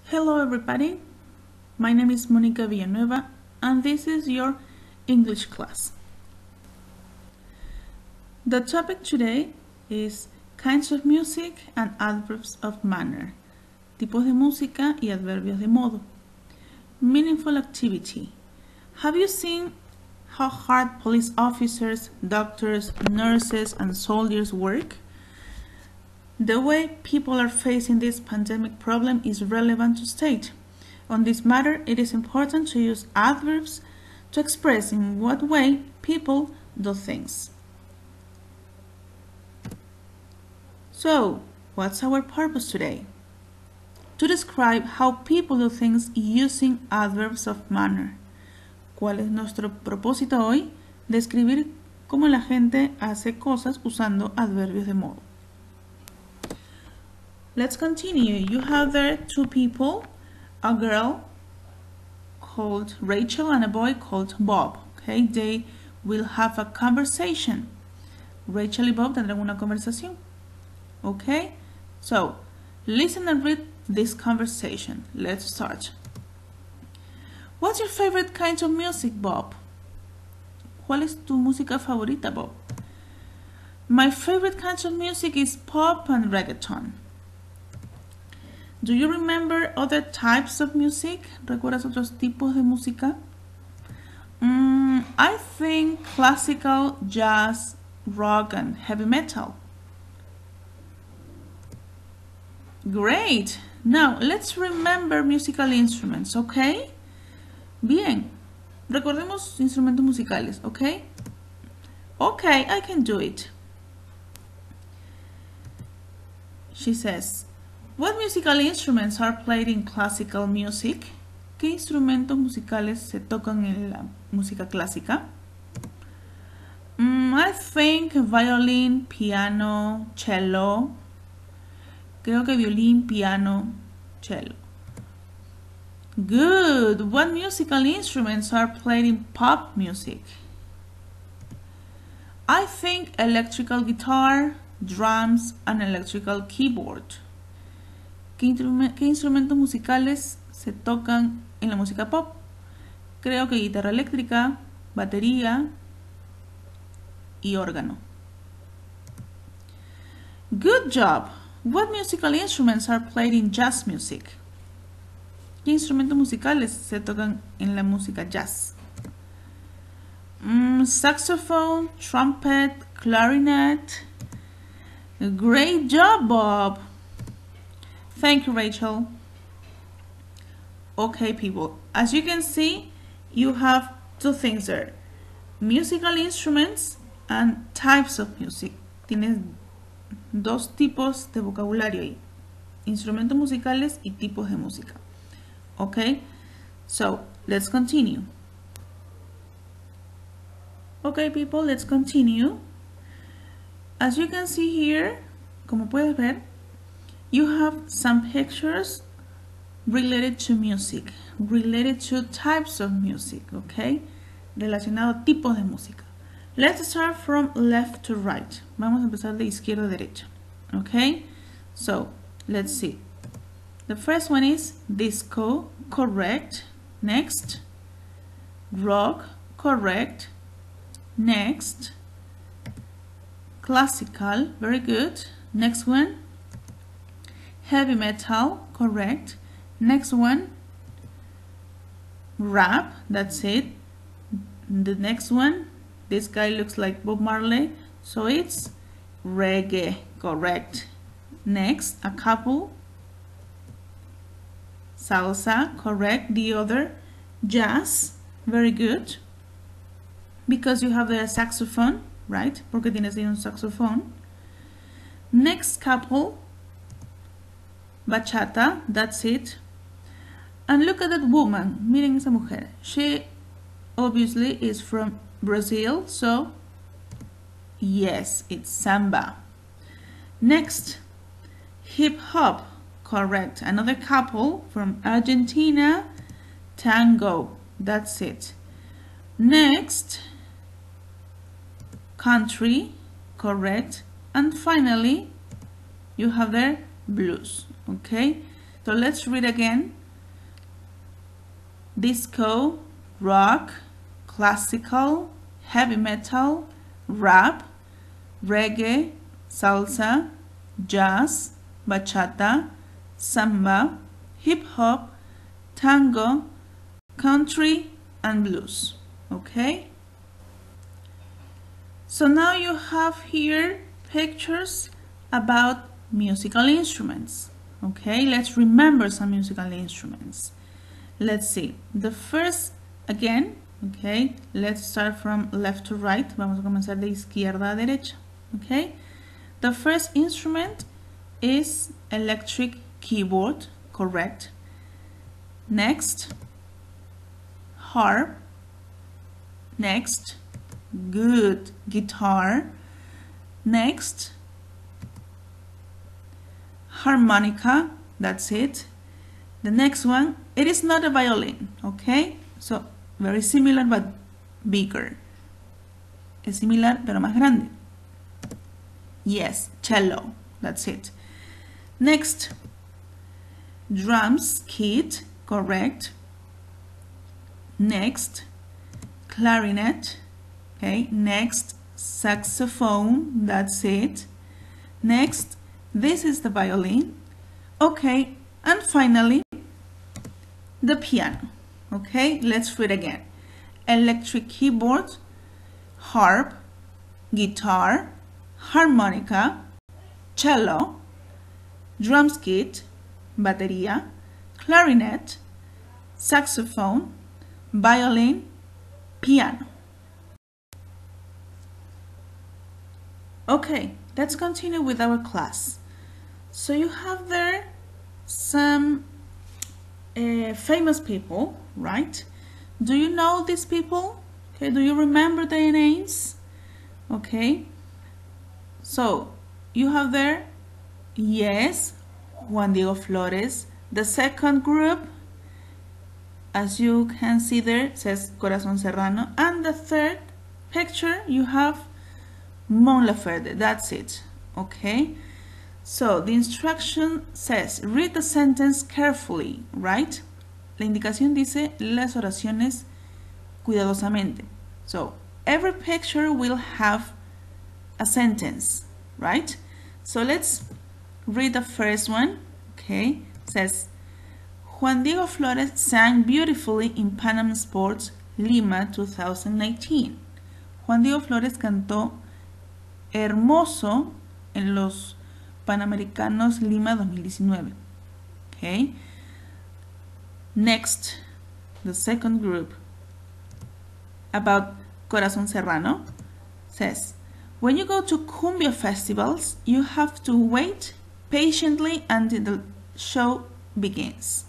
Hello everybody, my name is Monica Villanueva and this is your English class. The topic today is kinds of music and adverbs of manner, tipos de música y adverbios de modo. Meaningful activity. Have you seen how hard police officers, doctors, nurses and soldiers work? The way people are facing this pandemic problem is relevant to state. On this matter, it is important to use adverbs to express in what way people do things. So, what's our purpose today? To describe how people do things using adverbs of manner. ¿Cuál es nuestro propósito hoy? Describir cómo la gente hace cosas usando adverbios de modo. Let's continue. You have there two people, a girl called Rachel and a boy called Bob. Okay, they will have a conversation. Rachel y Bob tendrán una conversación. Okay, so listen and read this conversation. Let's start. What's your favorite kind of music, Bob? ¿Cuál es tu música favorita, Bob? My favorite kind of music is pop and reggaeton. Do you remember other types of music? ¿Recuerdas otros tipos de música? I think classical, jazz, rock and heavy metal. Great! Now, let's remember musical instruments, okay? Bien. Recordemos instrumentos musicales, okay? Okay, I can do it. She says, what musical instruments are played in classical music? ¿Qué instrumentos musicales se tocan en la música clásica? I think violin, piano, cello. Creo que violín, piano, cello. Good! What musical instruments are played in pop music? I think electrical guitar, drums, and electrical keyboard. ¿Qué instrumentos musicales se tocan en la música pop? Creo que guitarra eléctrica, batería y órgano. Good job! What musical instruments are played in jazz music? ¿Qué instrumentos musicales se tocan en la música jazz? Saxophone, trumpet, clarinet. Great job, Bob! Thank you, Rachel. Okay, people, as you can see, you have two things there. Musical instruments and types of music. Tienes dos tipos de vocabulario ahí. Instrumentos musicales y tipos de música. Okay, so let's continue. Okay, people, let's continue. As you can see here, como puedes ver, you have some pictures related to music, related to types of music, okay? Relacionado a tipos de música. Let's start from left to right. Vamos a empezar de izquierda a derecha, okay? So, let's see. The first one is disco, correct. Next, rock, correct. Next, classical, very good. Next one, heavy metal, correct. Next one, rap, that's it. The next one, this guy looks like Bob Marley, so it's reggae, correct. Next, a couple, salsa, correct. The other, jazz, very good. Because you have the saxophone, right? Porque tienes ahí un saxophone. Next couple, bachata, that's it. And look at that woman, miren esa mujer. She obviously is from Brazil, so yes, it's samba. Next, hip hop, correct. Another couple from Argentina, tango, that's it. Next, country, correct. And finally, you have there blues, okay? So let's read again. Disco, rock, classical, heavy metal, rap, reggae, salsa, jazz, bachata, samba, hip hop, tango, country, and blues. Okay? So now you have here pictures about musical instruments. Okay, let's remember some musical instruments. Let's see. The first, again, okay, let's start from left to right. Vamos a comenzar de izquierda a derecha. Okay, the first instrument is electric keyboard, correct. Next, harp. Next, good, guitar. Next, harmonica, that's it. The next one, it is not a violin, okay? So, very similar but bigger. Es similar pero más grande. Yes, cello, that's it. Next, drums, kit, correct. Next, clarinet, okay. Next, saxophone, that's it. Next, this is the violin, okay. And finally, the piano, okay. Let's read again. Electric keyboard, harp, guitar, harmonica, cello, drums kit, batería, clarinet, saxophone, violin, piano. Okay, let's continue with our class. So you have there some famous people, right? Do you know these people? Okay, do you remember their names? Okay, so you have there, yes, Juan Diego Flores. The second group, as you can see there, says Corazón Serrano. And the third picture, you have Mon Laferte. That's it, okay? So the instruction says, read the sentence carefully, right? La indicación dice las oraciones cuidadosamente. So every picture will have a sentence, right? So let's read the first one, okay? It says, Juan Diego Flores sang beautifully in Pan Am Sports Lima 2019. Juan Diego Flores cantó hermoso en los Panamericanos Lima 2019. Okay. Next, the second group about Corazón Serrano says, when you go to cumbia festivals, you have to wait patiently until the show begins.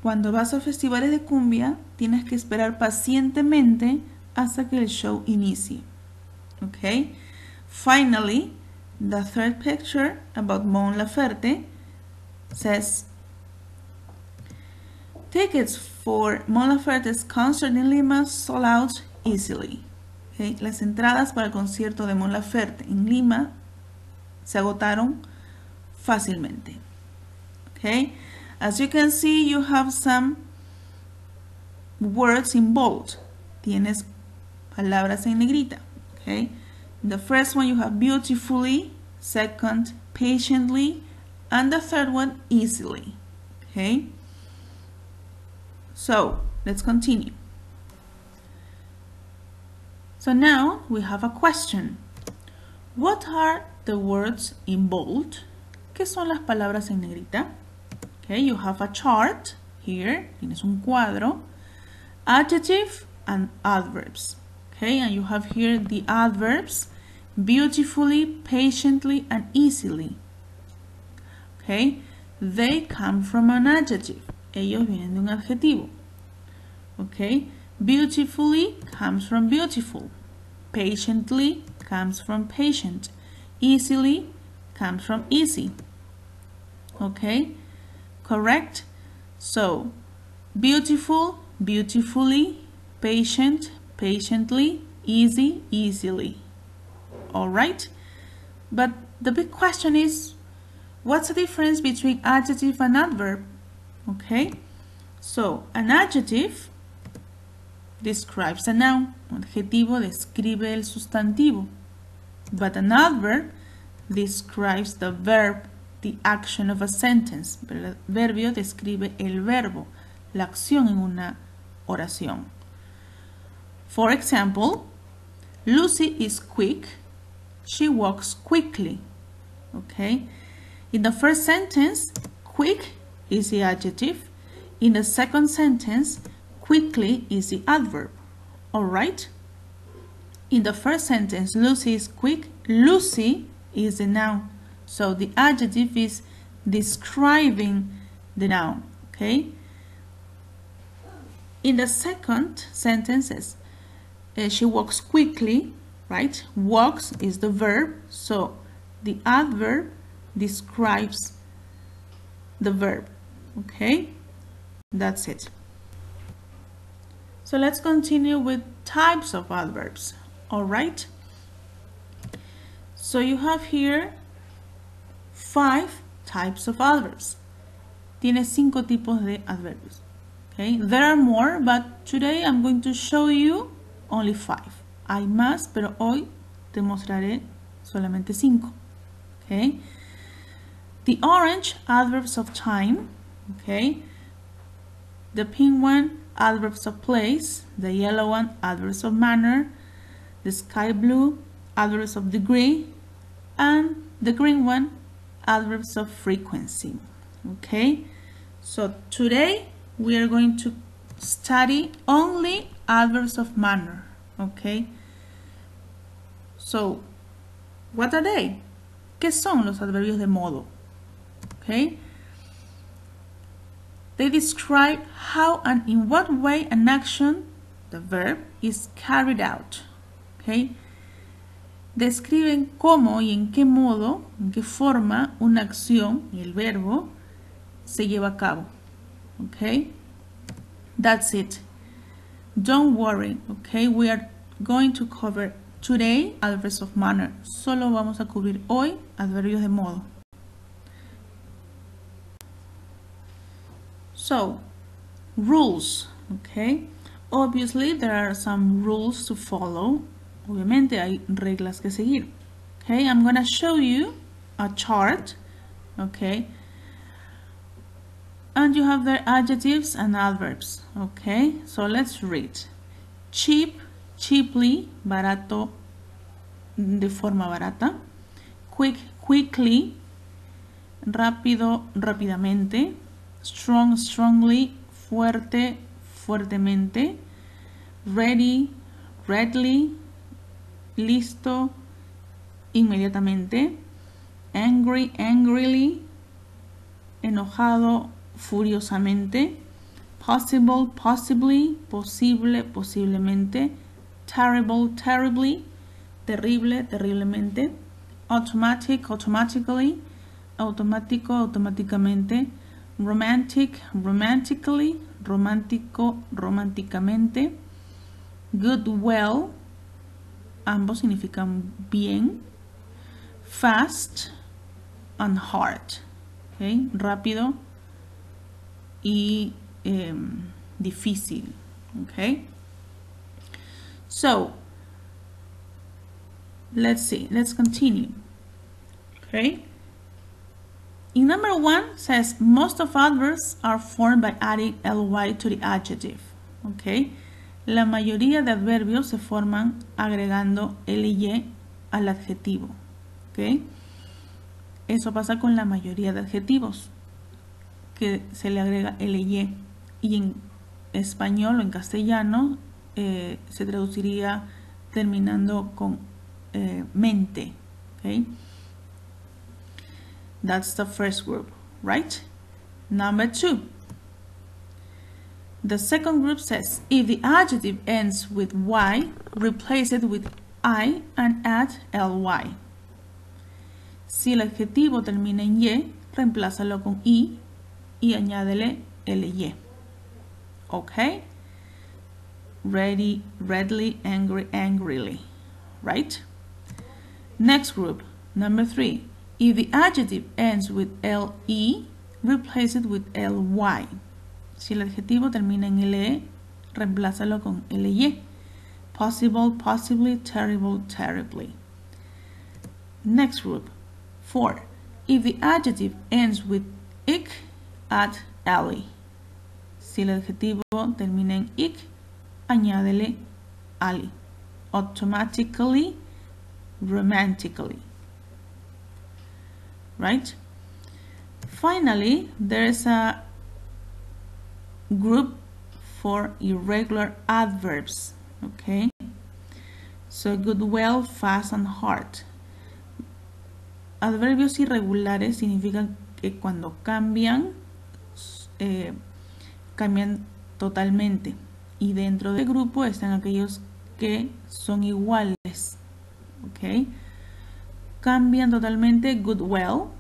Cuando vas a festivales de cumbia, tienes que esperar pacientemente hasta que el show inicie. Okay. Finally, the third picture about Mon Laferte says, tickets for Mon Laferte's concert in Lima sold out easily. Okay. Las entradas para el concierto de Mon Laferte en Lima se agotaron fácilmente. Okay. As you can see, you have some words in bold. Tienes palabras en negrita. Okay. The first one you have beautifully, second patiently, and the third one easily. Okay. So let's continue. So now we have a question. What are the words in bold? ¿Qué son las palabras en negrita? Okay, you have a chart here. Tienes un cuadro. Adjective and adverbs. Okay, and you have here the adverbs beautifully, patiently, and easily. Okay, they come from an adjective. Ellos vienen de un adjetivo. Okay, beautifully comes from beautiful. Patiently comes from patient. Easily comes from easy. Okay, correct? So, beautiful, beautifully, patient, patiently, easy, easily. All right? But the big question is, What's the difference between adjective and adverb? Okay, so an adjective describes a noun. Un adjetivo describe el sustantivo. But an adverb describes the verb, the action of a sentence. El adverbio describe el verbo, la acción en una oración. For example, Lucy is quick. She walks quickly. Okay? In the first sentence, quick is the adjective. In the second sentence, quickly is the adverb. Alright? In the first sentence, Lucy is quick. Lucy is the noun. So the adjective is describing the noun. Okay? In the second sentence, she walks quickly, right? Walks is the verb, so the adverb describes the verb. Okay? That's it. So let's continue with types of adverbs. All right? So you have here 5 types of adverbs. Tiene 5 tipos de adverbios. Okay? There are more, but today I'm going to show you only 5. Hay más, pero hoy te mostraré solamente 5. Okay? The orange, adverbs of time. Okay? The pink one, adverbs of place. The yellow one, adverbs of manner. The sky blue, adverbs of degree. And the green one, adverbs of frequency. Okay? So today we are going to study only adverbs of manner. Okay? So, what are they? ¿Qué son los adverbios de modo? Okay? They describe how and in what way an action, the verb, is carried out. Okay? Describen cómo y en qué modo, en qué forma una acción, el verbo, se lleva a cabo. Okay? That's it. Don't worry, okay? We are going to cover today adverbs of manner. Solo vamos a cubrir hoy adverbios de modo. So, rules, okay? Obviously, there are some rules to follow. Obviamente hay reglas que seguir. Okay, I'm going to show you a chart, okay? And you have their adjectives and adverbs, okay? So let's read. Cheap, cheaply, barato, de forma barata. Quick, quickly, rápido, rápidamente. Strong, strongly, fuerte, fuertemente. Ready, readily, listo, inmediatamente. Angry, angrily, enojado, furiosamente. Possible, possibly, posible, posiblemente. Terrible, terribly, terrible, terriblemente. Automatic, automatically, automático, automáticamente. Romantic, romantically, romántico, románticamente. Good, well, ambos significan bien. Fast and hard, okay? Rápido y difícil, okay? So, let's see, let's continue, okay? In number 1 says most of adverbs are formed by adding ly to the adjective, okay? La mayoría de adverbios se forman agregando ly al adjetivo, okay? Eso pasa con la mayoría de adjetivos, que se le agrega ly, y en español o en castellano se traduciría terminando con mente, okay? That's the first group, right? Number 2. The second group says, if the adjective ends with y, replace it with I and add ly. Si el adjetivo termina en y, reemplázalo con i y añádele ly. Okay? Ready, readily, angry, angrily. Right? Next group, number 3. If the adjective ends with le, replace it with ly. Si el adjetivo termina en le, reemplázalo con ly. Possible, possibly, terrible, terribly. Next group. 4. If the adjective ends with ik, add ly. Si el adjetivo termina en ik, añádele ly. Automatically, romantically. Right? Finally, there is a group for irregular adverbs. Okay? So, good, well, fast, and hard. Adverbios irregulares significan que cuando cambian, cambian totalmente. Y dentro del grupo están aquellos que son iguales. ¿Ok? Cambian totalmente good, well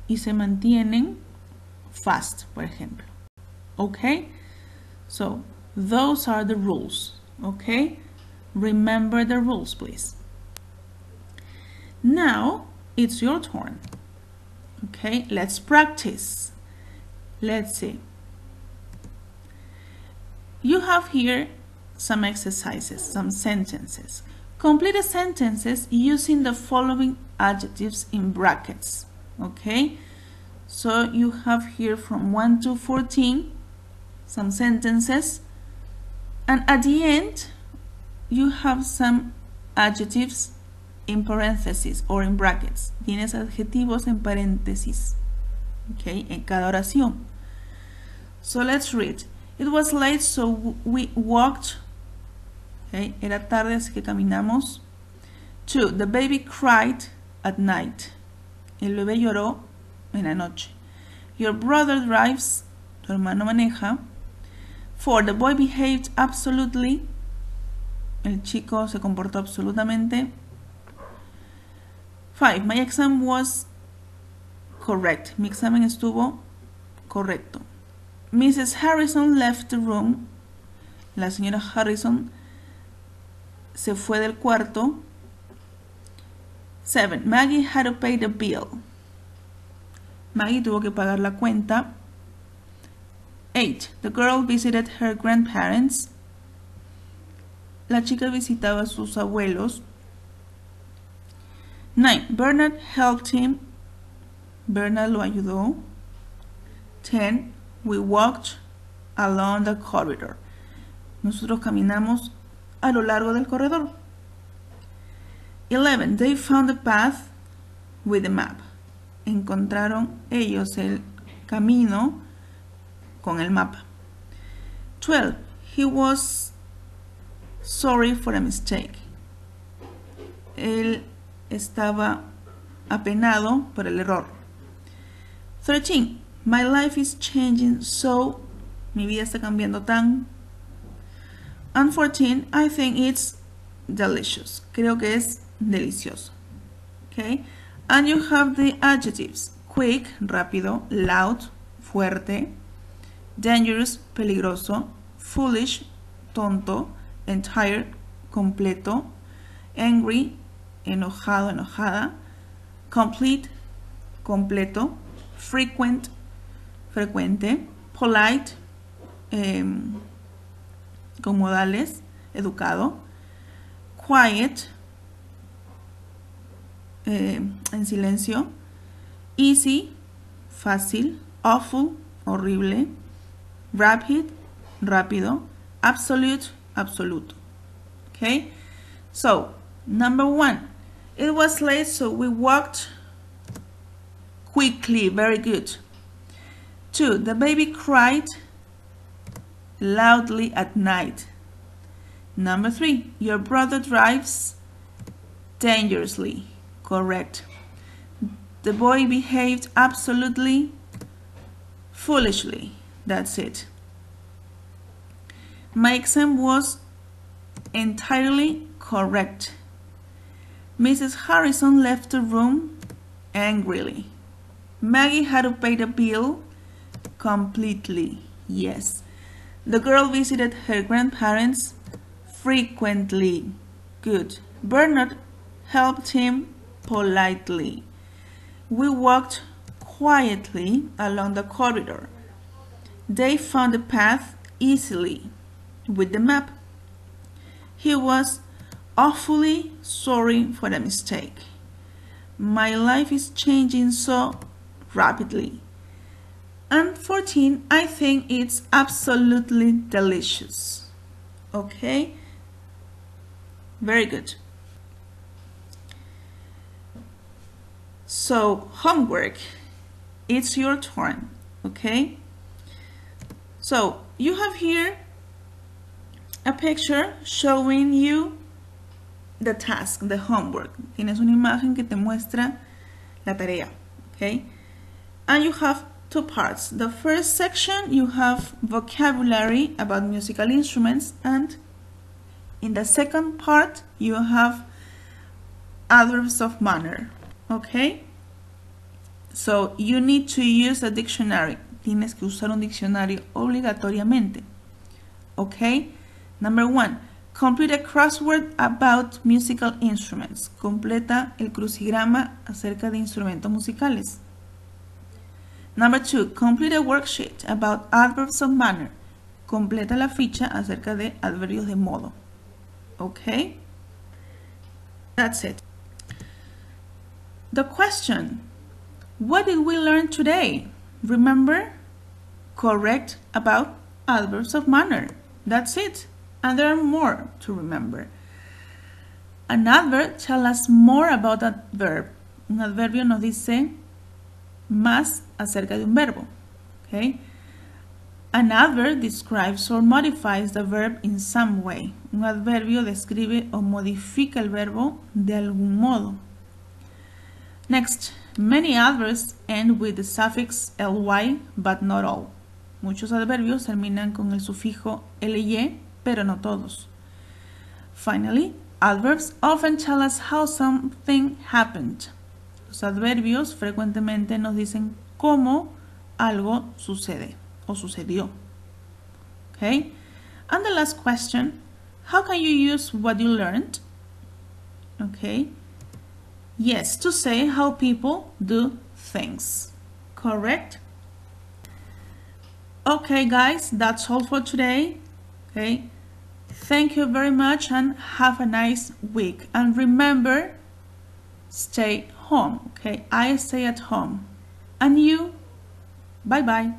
y se mantienen fast, por ejemplo. ¿Ok? So, those are the rules. ¿Ok? Remember the rules, please. Now, it's your turn. Okay, let's practice. Let's see. You have here some exercises, some sentences. Complete the sentences using the following adjectives in brackets. Okay, so you have here from 1 to 14 some sentences, and at the end you have some adjectives in parentheses or in brackets. Tienes adjetivos en paréntesis, okay, en cada oración. So let's read. It was late, so we walked. Okay, era tarde, así que caminamos. 2. The baby cried at night. El bebé lloró en la noche. Your brother drives. Tu hermano maneja. 4. The boy behaved absolutely. El chico se comportó absolutamente. 5. My exam was correct. Mi examen estuvo correcto. Mrs. Harrison left the room. La señora Harrison se fue del cuarto. 7. Maggie had to pay the bill. Maggie tuvo que pagar la cuenta. 8. The girl visited her grandparents. La chica visitaba a sus abuelos. 9. Bernard helped him. Bernard lo ayudó. 10. We walked along the corridor. Nosotros caminamos a lo largo del corredor. 11. They found the path with the map. Encontraron ellos el camino con el mapa. 12. He was sorry for a mistake. Él estaba apenado por el error. 13. My life is changing so. Mi vida está cambiando tan. And 14. I think it's delicious. Creo que es delicioso. Okay? And you have the adjectives. Quick, rápido. Loud, fuerte. Dangerous, peligroso. Foolish, tonto. Entire, completo. Angry, enojado, enojada. Complete, completo. Frequent, frecuente. Polite, con modales, educado. Quiet, en silencio. Easy, fácil. Awful, horrible. Rapid, rápido. Absolute, absoluto. Okay? So, number 1. It was late, so we walked quickly. Very good. 2. The baby cried loudly at night. Number 3. Your brother drives dangerously. Correct. The boy behaved absolutely foolishly. That's it. My exam was entirely correct. Mrs. Harrison left the room angrily. Maggie had to pay the bill completely. Yes. The girl visited her grandparents frequently. Good. Bernard helped him politely. We walked quietly along the corridor. They found the path easily with the map. He was awfully sorry for the mistake. My life is changing so rapidly. And 14, I think it's absolutely delicious. Okay? Very good. So, homework. It's your turn. Okay? So, you have here a picture showing you the task, the homework. Tienes una imagen que te muestra la tarea. Okay? And you have two parts. The first section, you have vocabulary about musical instruments, and in the second part, you have adverbs of manner. Okay? So, you need to use a dictionary. Tienes que usar un diccionario obligatoriamente. Okay? Number 1. Complete a crossword about musical instruments. Completa el crucigrama acerca de instrumentos musicales. Number 2. Complete a worksheet about adverbs of manner. Completa la ficha acerca de adverbios de modo. Okay? That's it. The question. What did we learn today? Remember? Correct about adverbs of manner. That's it. And there are more to remember. An adverb tells us more about that verb. Un adverbio nos dice más acerca de un verbo. Okay? An adverb describes or modifies the verb in some way. Un adverbio describe o modifica el verbo de algún modo. Next, many adverbs end with the suffix ly, but not all. Muchos adverbios terminan con el sufijo ly, pero no todos. Finally, adverbs often tell us how something happened. Los adverbios frecuentemente nos dicen cómo algo sucede o sucedió. Okay? And the last question, how can you use what you learned? Okay? Yes, to say how people do things. Correct? Okay, guys, that's all for today. Okay? Thank you very much and have a nice week. And remember, stay home. Okay? I stay at home. And you, bye-bye.